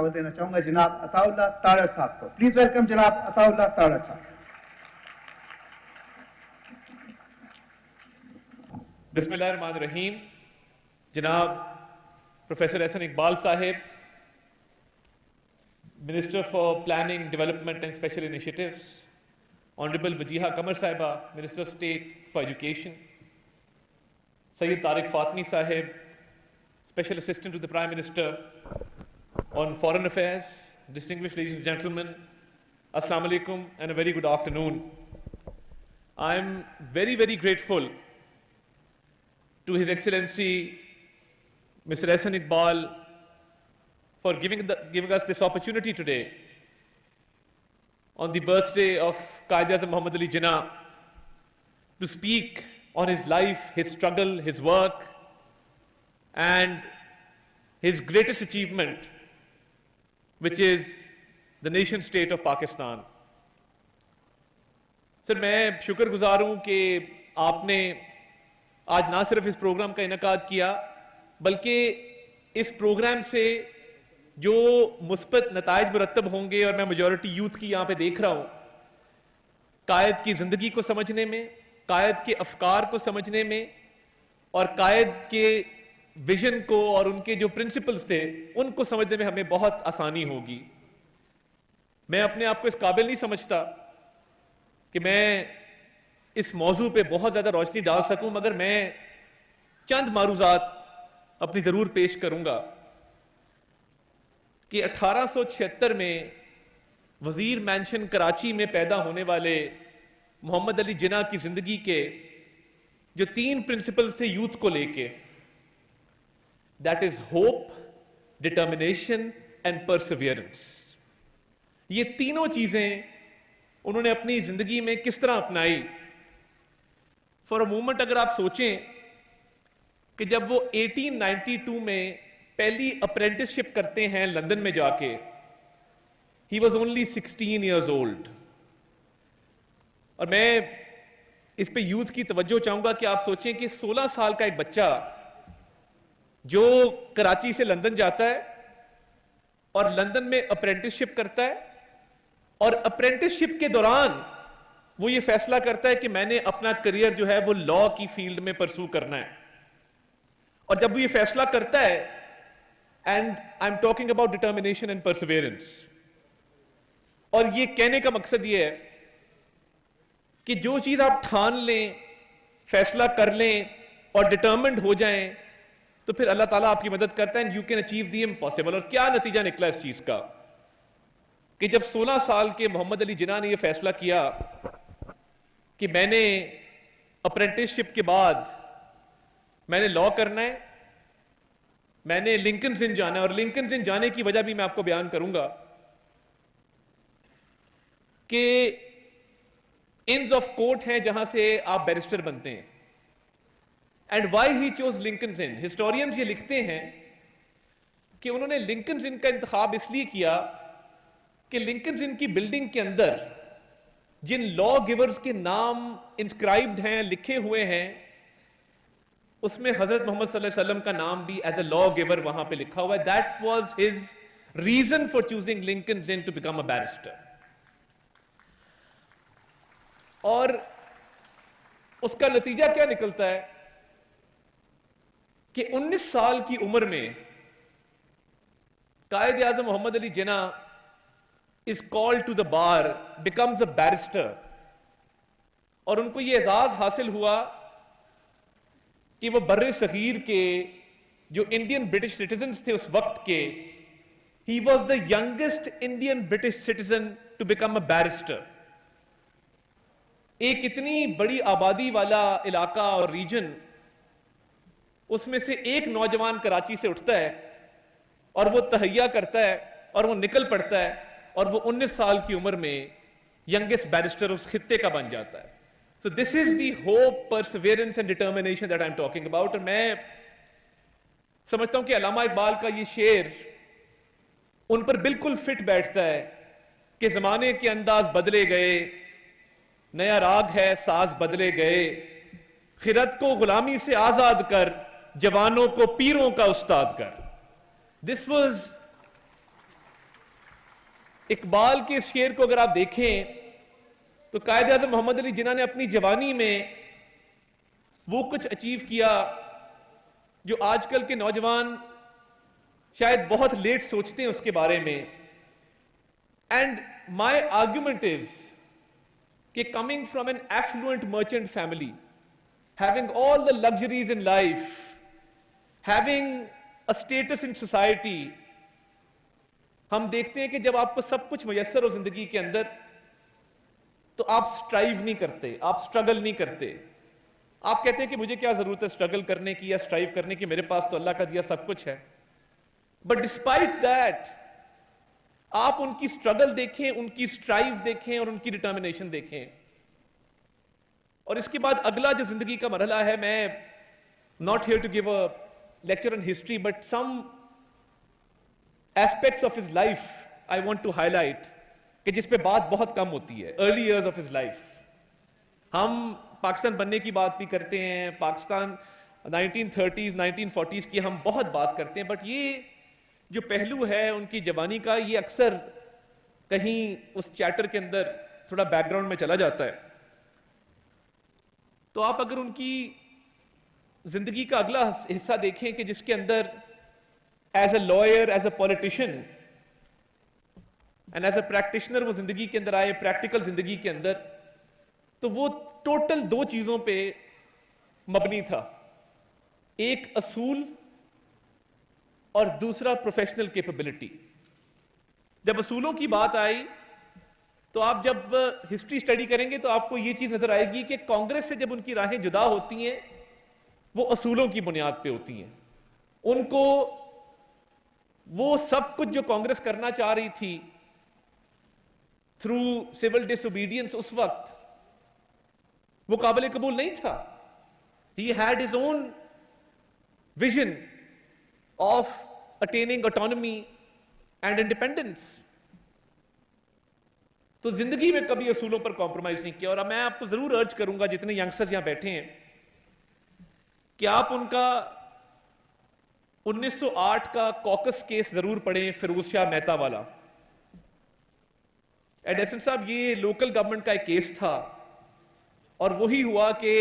دینا چاہوں گا جناب عطا اللہ تارڑ صاحب کو. پلیز ویلکم جناب عطا اللہ تارڑ صاحب. بسم اللہ الرحمن الرحیم. جناب پروفیسر احسن اقبال صاحب، minister for planning development and special initiatives, honourable Wajiha Qamar صاحبہ، minister state for education, Syed Tariq Fatemi صاحب، special assistant to the prime minister on foreign affairs, distinguished ladies and gentlemen, assalamu alaikum and a very good afternoon. I am very, very grateful to His Excellency Mr. Ehsan Iqbal for giving us this opportunity today on the birthday of Quaid-e-Azam Muhammad Ali Jinnah to speak on his life, his struggle, his work and his greatest achievement, which is the nation state of Pakistan. سر میں شکر گزار ہوں کہ آپ نے آج نہ صرف اس پروگرام کا انعقاد کیا بلکہ اس پروگرام سے جو مثبت نتائج مرتب ہوں گے، اور میں میجورٹی یوتھ کی یہاں پہ دیکھ رہا ہوں، قائد کی زندگی کو سمجھنے میں، قائد کے افکار کو سمجھنے میں اور قائد کے ویژن کو اور ان کے جو پرنسپلز تھے ان کو سمجھنے میں ہمیں بہت آسانی ہوگی. میں اپنے آپ کو اس قابل نہیں سمجھتا کہ میں اس موضوع پہ بہت زیادہ روشنی ڈال سکوں، مگر میں چند معروضات اپنی ضرور پیش کروں گا کہ 1876 میں وزیر مینشن کراچی میں پیدا ہونے والے محمد علی جناح کی زندگی کے جو 3 پرنسپلز تھے یوتھ کو لے کے، that is hope, determination and perseverance. یہ تینوں چیزیں انہوں نے اپنی زندگی میں کس طرح اپنائی. فار اے مومنٹ اگر آپ سوچیں کہ جب وہ 1892 میں پہلی اپرینٹس شپ کرتے ہیں لندن میں جا کے، he was only 16 years old. اور میں اس پہ یوتھ کی توجہ چاہوں گا کہ آپ سوچیں کہ 16 سال کا ایک بچہ جو کراچی سے لندن جاتا ہے اور لندن میں اپرینٹس شپ کرتا ہے، اور اپرینٹس شپ کے دوران وہ یہ فیصلہ کرتا ہے کہ میں نے اپنا کریئر جو ہے وہ لا کی فیلڈ میں پرسو کرنا ہے. اور جب وہ یہ فیصلہ کرتا ہے، and I am talking about determination and perseverance, اور یہ کہنے کا مقصد یہ ہے کہ جو چیز آپ ٹھان لیں، فیصلہ کر لیں اور ڈٹرمنڈ ہو جائیں تو پھر اللہ تعالیٰ آپ کی مدد کرتا ہے، you can achieve the impossible. اور کیا نتیجہ نکلا اس چیز کا کہ جب 16 سال کے محمد علی جناح نے یہ فیصلہ کیا کہ میں نے اپرینٹس شپ کے بعد میں نے لا کرنا ہے، میں نے لنکنز ان جانا ہے، اور لنکنز ان جانے کی وجہ بھی میں آپ کو بیان کروں گا کہ انز آف کورٹ ہیں جہاں سے آپ بیرسٹر بنتے ہیں. And why he chose Lincoln's Inn? Historians یہ لکھتے ہیں کہ انہوں نے لنکنز ان کا انتخاب اس لیے کیا کہ لنکنز ان کی بلڈنگ کے اندر جن لا گیورز کے نام انسکرائبڈ ہیں، لکھے ہوئے ہیں، اس میں حضرت محمد صلی اللہ علیہ وسلم کا نام بھی ایز اے لا گیور وہاں پہ لکھا ہوا ہے. That was his reason for choosing Lincoln's Inn to become a barrister. اور اس کا نتیجہ کیا نکلتا ہے کہ 19 سال کی عمر میں قائد اعظم محمد علی جناح is called to the bar, becomes a barrister. اور ان کو یہ اعزاز حاصل ہوا کہ وہ بر صغیر کے جو انڈین برٹش سٹیزنز تھے اس وقت کے، he was the youngest Indian British citizen to become a barrister. ایک اتنی بڑی آبادی والا علاقہ اور ریجن، اس میں سے ایک نوجوان کراچی سے اٹھتا ہے اور وہ تہیا کرتا ہے اور وہ نکل پڑتا ہے اور وہ 19 سال کی عمر میں ینگسٹ بیرسٹر اس خطے کا بن جاتا ہے. So this is the hope, perseverance and determination that I'm talking about. اور میں سمجھتا ہوں کہ علامہ اقبال کا یہ شعر ان پر بالکل فٹ بیٹھتا ہے کہ زمانے کے انداز بدلے گئے، نیا راگ ہے ساز بدلے گئے، خرد کو غلامی سے آزاد کر، جوانوں کو پیروں کا استاد کر. This was اقبال کے اس شعر کو اگر آپ دیکھیں تو قائد اعظم محمد علی جناح نے اپنی جوانی میں وہ کچھ اچیو کیا جو آج کل کے نوجوان شاید بہت لیٹ سوچتے ہیں اس کے بارے میں. اینڈ مائی آرگیومنٹ از کہ coming from an affluent merchant family, having all the luxuries in life, having a status in society, ہم دیکھتے ہیں کہ جب آپ کو سب کچھ میسر ہو زندگی کے اندر تو آپ سٹرائیو نہیں کرتے, آپ سٹرگل نہیں کرتے. آپ کہتے ہیں کہ مجھے کیا ضرورت ہے سٹرگل کرنے کی یا سٹرائیو کرنے کی, میرے پاس تو اللہ کا دیا سب کچھ ہے. بٹ ڈسپائٹ دیٹ آپ ان کی سٹرگل دیکھیں, ان کی سٹرائیو دیکھیں اور ان کی ڈٹرمنیشن دیکھیں. اور اس کے بعد اگلا جو زندگی کا مرحلہ ہے, میں not here to give a lecture on history but some aspects of his life I want to highlight کہ جس پہ بات بہت کم ہوتی ہے. early years of his life. ہم پاکستان بننے کی بات بھی کرتے ہیں, پاکستان 1930s 1940s کی ہم بہت بات کرتے ہیں, بٹ یہ جو پہلو ہے ان کی جوانی کا یہ اکثر کہیں اس چیٹر کے اندر تھوڑا بیک گراؤنڈ میں چلا جاتا ہے. تو آپ اگر ان کی زندگی کا اگلا حصہ دیکھیں کہ جس کے اندر as a lawyer, as a politician and as a practitioner وہ زندگی کے اندر آئے, پریکٹیکل زندگی کے اندر, تو وہ ٹوٹل دو چیزوں پہ مبنی تھا. ایک اصول اور دوسرا پروفیشنل کیپیبلٹی. جب اصولوں کی بات آئی تو آپ جب ہسٹری اسٹڈی کریں گے تو آپ کو یہ چیز نظر آئے گی کہ کانگریس سے جب ان کی راہیں جدا ہوتی ہیں وہ اصولوں کی بنیاد پہ ہوتی ہیں. ان کو وہ سب کچھ جو کانگریس کرنا چاہ رہی تھی تھرو سول ڈس اوبیڈینس اس وقت وہ قابل قبول نہیں تھا. He had his own vision of attaining autonomy and independence. تو زندگی میں کبھی اصولوں پر کمپرومائز نہیں کیا. اور میں آپ کو ضرور ارج کروں گا جتنے ینگسٹرز یہاں بیٹھے ہیں کہ آپ ان کا 1908 کا کوکس کیس ضرور پڑھیں, فیروز شاہ مہتا والا. ایڈیسن صاحب یہ لوکل گورنمنٹ کا ایک کیس تھا اور وہی ہوا کہ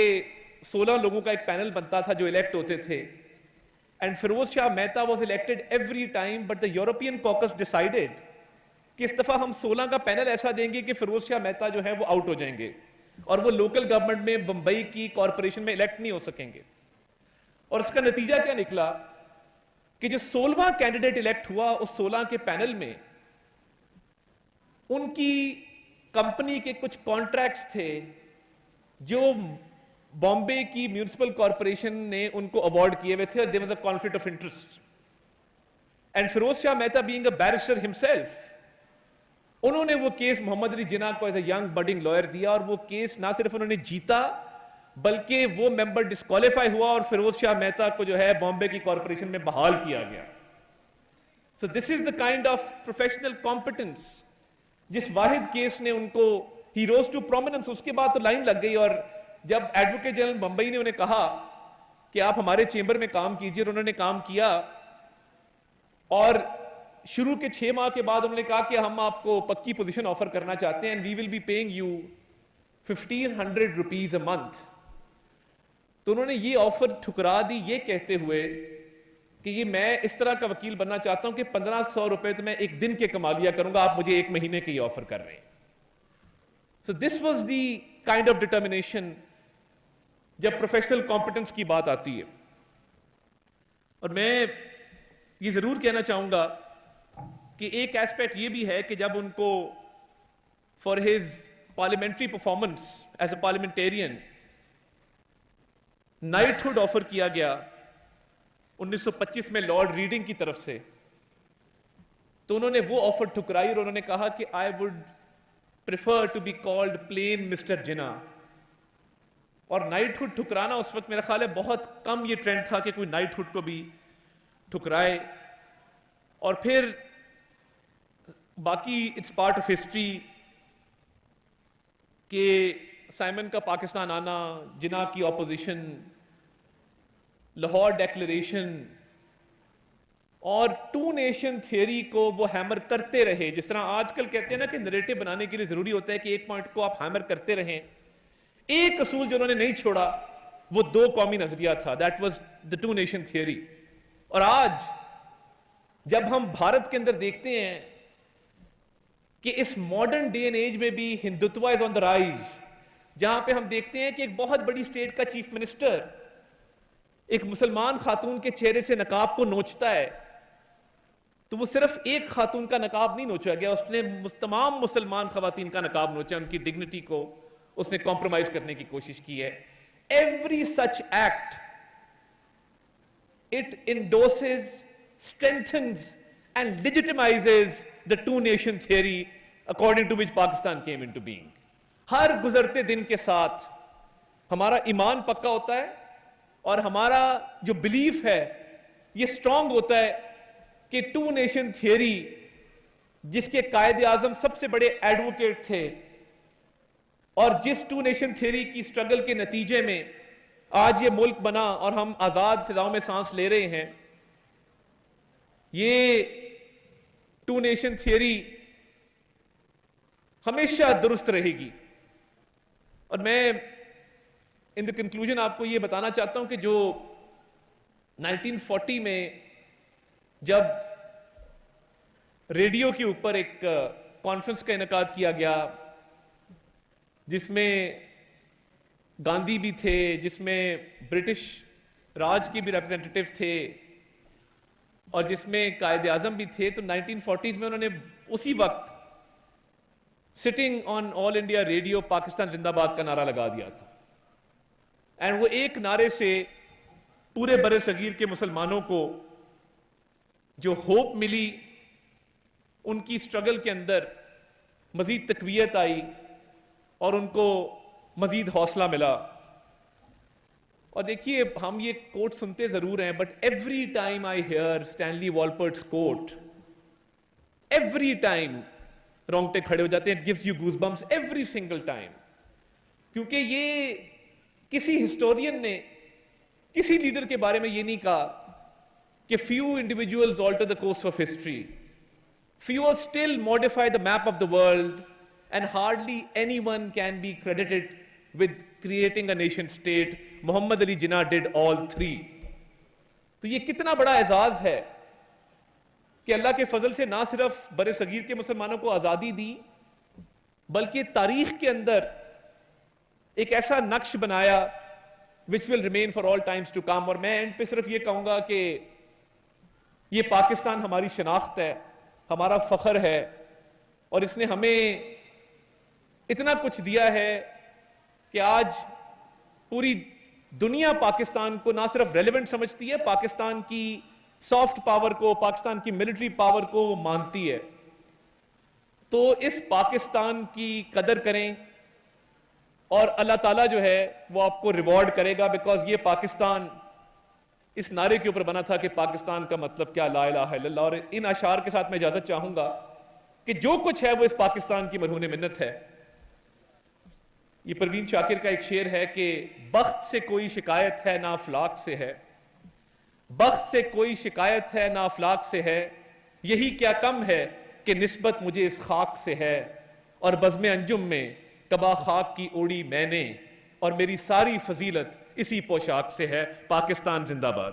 16 لوگوں کا ایک پینل بنتا تھا جو الیکٹ ہوتے تھے. And Feroze Shah Mehta was elected every time, but the European caucus decided کہ اس دفعہ ہم 16 کا پینل ایسا دیں گے کہ فیروز شاہ مہتا جو ہے وہ آؤٹ ہو جائیں گے اور وہ لوکل گورنمنٹ میں بمبئی کی کارپوریشن میں الیکٹ نہیں ہو سکیں گے. اور اس کا نتیجہ کیا نکلا کہ جو 16واں کینڈیڈیٹ الیکٹ ہوا اس 16 کے پینل میں ان کی کمپنی کے کچھ کانٹریکٹس تھے جو بامبے کی میونسپل کارپوریشن نے ان کو اوارڈ کیے ہوئے تھے, اور there was a conflict of interest. And Feroz Shah Mehta being a barrister himself, انہوں نے وہ کیس محمد علی جناح کو as a young budding lawyer دیا, اور وہ کیس نہ صرف انہوں نے جیتا بلکہ وہ ممبر ڈسکوالیفائی ہوا اور فیروز شاہ مہتا کو جو ہے بامبے کی کارپوریشن میں بحال کیا گیا. So this is the kind of professional competence جس واحد کیس نے ان کو he rose to prominence. اس کے بعد تو لائن لگ گئی, اور جب ایڈوکیٹ جنرل بمبئی نے انہیں کہا کہ آپ ہمارے چیمبر میں کام کیجئے, اور انہوں نے کام کیا, اور شروع کے 6 ماہ کے بعد انہوں نے کہا کہ ہم آپ کو پکی پوزیشن آفر کرنا چاہتے ہیں and we will be paying you 1500 rupees a month. تو انہوں نے یہ آفر ٹھکرا دی یہ کہتے ہوئے کہ یہ میں اس طرح کا وکیل بننا چاہتا ہوں کہ 1500 روپے تو میں ایک دن کے کما لیا کروں گا, آپ مجھے ایک مہینے کے یہ آفر کر رہے ہیں. So this was the kind of determination جب پروفیشنل کمپٹنس کی بات آتی ہے. اور میں یہ ضرور کہنا چاہوں گا کہ ایک ایسپیکٹ یہ بھی ہے کہ جب ان کو for his parliamentary performance as a parliamentarian knighthood offer کیا گیا 1925 میں لارڈ ریڈنگ کی طرف سے, تو انہوں نے وہ آفر ٹھکرائی اور انہوں نے کہا کہ I would prefer to be called plain mister Jinnah. اور نائٹ ہوڈ ٹھکرانا اس وقت میرا خیال ہے بہت کم یہ ٹرینڈ تھا کہ کوئی نائٹ ہوڈ کو بھی ٹھکرائے. اور پھر باقی اٹس پارٹ آف ہسٹری کہ سائمن کا پاکستان آنا, جناح کی اپوزیشن, لاہور ڈیکلریشن, اور ٹو نیشن تھیوری کو وہ ہیمر کرتے رہے. جس طرح آج کل کہتے ہیں نا کہ نریٹو بنانے کے لیے ضروری ہوتا ہے کہ ایک پوائنٹ کو آپ ہیمر کرتے رہیں. ایک اصول جو انہوں نے نہیں چھوڑا وہ دو قومی نظریہ تھا. That was the two nation theory. اور آج جب ہم بھارت کے اندر دیکھتے ہیں کہ اس ماڈرن ڈے اینڈ ایج میں بھی ہندوتوا از آن دا رائز, جہاں پہ ہم دیکھتے ہیں کہ ایک بہت بڑی اسٹیٹ کا چیف منسٹر ایک مسلمان خاتون کے چہرے سے نقاب کو نوچتا ہے, تو وہ صرف ایک خاتون کا نقاب نہیں نوچا گیا, اس نے تمام مسلمان خواتین کا نقاب نوچا, ان کی ڈگنیٹی کو اس نے کمپرومائز کرنے کی کوشش کی ہے. Every such act it endorses, strengthens and legitimizes the two nation theory according to which Pakistan came into being. ہر گزرتے دن کے ساتھ ہمارا ایمان پکا ہوتا ہے اور ہمارا جو بلیف ہے یہ سٹرونگ ہوتا ہے کہ ٹو نیشن تھیوری, جس کے قائد اعظم سب سے بڑے ایڈوکیٹ تھے اور جس ٹو نیشن تھیوری کی سٹرگل کے نتیجے میں آج یہ ملک بنا اور ہم آزاد فضاؤں میں سانس لے رہے ہیں, یہ ٹو نیشن تھیوری ہمیشہ درست رہے گی. اور میں ان دی کنکلوژن آپ کو یہ بتانا چاہتا ہوں کہ جو 1940 میں جب ریڈیو کے اوپر ایک کانفرنس کا انعقاد کیا گیا جس میں گاندھی بھی تھے, جس میں برٹش راج کے بھی ریپرزینٹیٹیو تھے اور جس میں قائد اعظم بھی تھے, تو 1940s میں انہوں نے اسی وقت sitting on all India radio Pakistan زندہ باد کا نعرہ لگا دیا تھا. اینڈ وہ ایک نعرے سے پورے بر صغیر کے مسلمانوں کو جو ہوپ ملی, ان کی سٹرگل کے اندر مزید تقویت آئی اور ان کو مزید حوصلہ ملا. اور دیکھیے ہم یہ کوٹ سنتے ضرور ہیں, but every time I hear Stanley Wolpert's quote, every time رونگٹے کھڑے ہو جاتے ہیں. It gives you goosebumps every single time. کیونکہ یہ کسی ہسٹورین نے کسی لیڈر کے بارے میں یہ نہیں کہا کہ few individuals alter the course of history. Few still modify the map of the world and hardly anyone can be credited with creating a nation state. Muhammad Ali Jinnah did all three. تو یہ کتنا بڑا اعزاز ہے کہ اللہ کے فضل سے نہ صرف بر صغیر کے مسلمانوں کو آزادی دی, بلکہ تاریخ کے اندر ایک ایسا نقش بنایا which will remain for all times to come. اور میں اینڈ پہ صرف یہ کہوں گا کہ یہ پاکستان ہماری شناخت ہے, ہمارا فخر ہے, اور اس نے ہمیں اتنا کچھ دیا ہے کہ آج پوری دنیا پاکستان کو نہ صرف ریلیونٹ سمجھتی ہے, پاکستان کی سافٹ پاور کو, پاکستان کی ملٹری پاور کو وہ مانتی ہے. تو اس پاکستان کی قدر کریں اور اللہ تعالیٰ جو ہے وہ آپ کو ریوارڈ کرے گا, بیکاز یہ پاکستان اس نعرے کے اوپر بنا تھا کہ پاکستان کا مطلب کیا, لا الہ الا اللہ. اور ان اشعار کے ساتھ میں اجازت چاہوں گا کہ جو کچھ ہے وہ اس پاکستان کی مرہون منت ہے. یہ پروین شاکر کا ایک شعر ہے کہ بخت سے کوئی شکایت ہے نہ افلاک سے ہے, بخت سے کوئی شکایت ہے نہ افلاک سے ہے, یہی کیا کم ہے کہ نسبت مجھے اس خاک سے ہے, اور بزم انجم میں قبا خاک کی اوڑی میں نے, اور میری ساری فضیلت اسی پوشاک سے ہے. پاکستان زندہ باد.